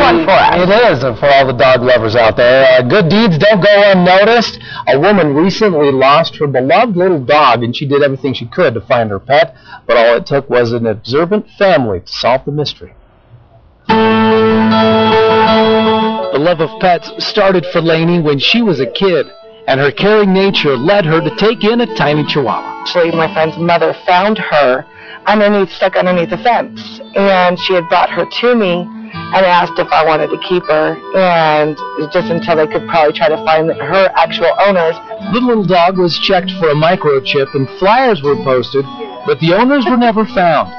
one for us. It is for all the dog lovers out there. Good deeds don't go unnoticed. A woman recently lost her beloved little dog, and she did everything she could to find her pet, but all it took was an observant family to solve the mystery. The love of pets started for Lainey when she was a kid, and her caring nature led her to take in a tiny Chihuahua. Actually, my friend's mother found her stuck underneath the fence, and she had brought her to me and asked if I wanted to keep her, and just until they could probably try to find her actual owners. The little dog was checked for a microchip, and flyers were posted, but the owners were never found.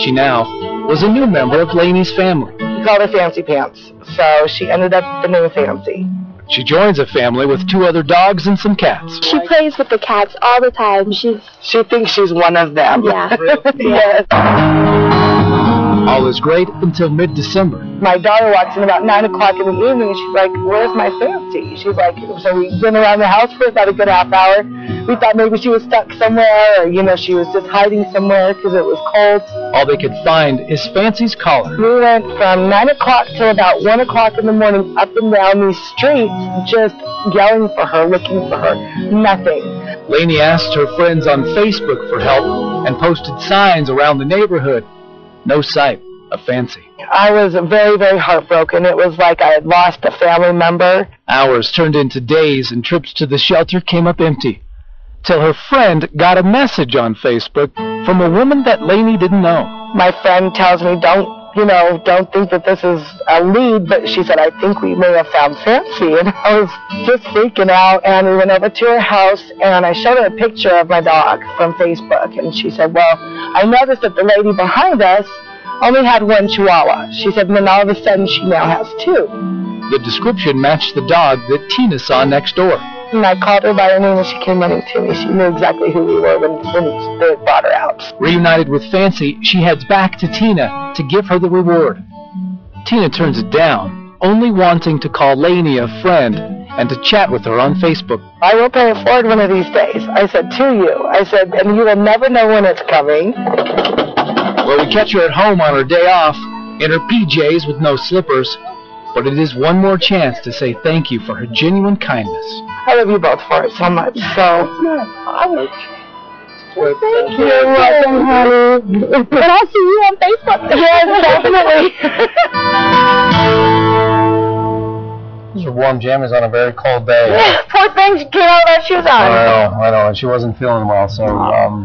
She now was a new member of Lainey's family. We called her Fancy Pants, so she ended up the name Fancy. She joins a family with 2 other dogs and some cats. She plays with the cats all the time. She thinks she's one of them. Yeah. Yes. All is great until mid-December. My daughter walks in about 9 o'clock in the evening, and she's like, "Where's my Fancy?" She's like, so we've been around the house for about a good half hour. We thought maybe she was stuck somewhere, or, she was just hiding somewhere because it was cold. All they could find is Fancy's collar. We went from 9 o'clock till about 1 o'clock in the morning up and down these streets, just yelling for her, looking for her. Nothing. Lainey asked her friends on Facebook for help and posted signs around the neighborhood. No sight of Fancy. I was very, very heartbroken. It was like I had lost a family member. Hours turned into days, and trips to the shelter came up empty, till her friend got a message on Facebook from a woman that Lainey didn't know. My friend tells me, don't think that this is a lead, but she said, I think we may have found Fancy. And I was just freaking out, and we went over to her house, and I showed her a picture of my dog from Facebook, and she said, well, I noticed that the lady behind us only had 1 Chihuahua. She said, and then all of a sudden she now has 2. The description matched the dog that Tina saw next door. And I called her by her name, and she came running to me. She knew exactly who we were when they brought her out. Reunited with Fancy, she heads back to Tina to give her the reward. Tina turns it down, only wanting to call Lainey a friend and to chat with her on Facebook. I will pay it forward one of these days. I said to you. I said, and you will never know when it's coming. Well, we catch her at home on her day off, in her PJs with no slippers, but it is one more chance to say thank you for her genuine kindness. I love you both for it so much, so... Well, thank you. You're welcome, honey. And I'll see you on Facebook. Yes, definitely. Those are warm jammies on a very cold day. Yeah, poor thing, she came out without shoes on. I know, and she wasn't feeling well, so,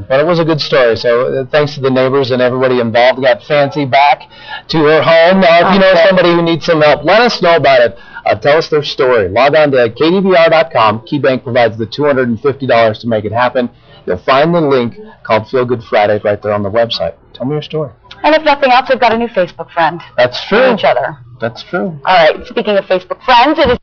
but it was a good story, so thanks to the neighbors and everybody involved. We got Fancy back to her home. If you know somebody who needs some help, let us know about it. Tell us their story. Log on to KDVR.com. KeyBank provides the $250 to make it happen. You'll find the link called Feel Good Friday right there on the website. Tell me your story. And if nothing else, we've got a new Facebook friend. That's true. For each other. That's true. All right, speaking of Facebook friends, it is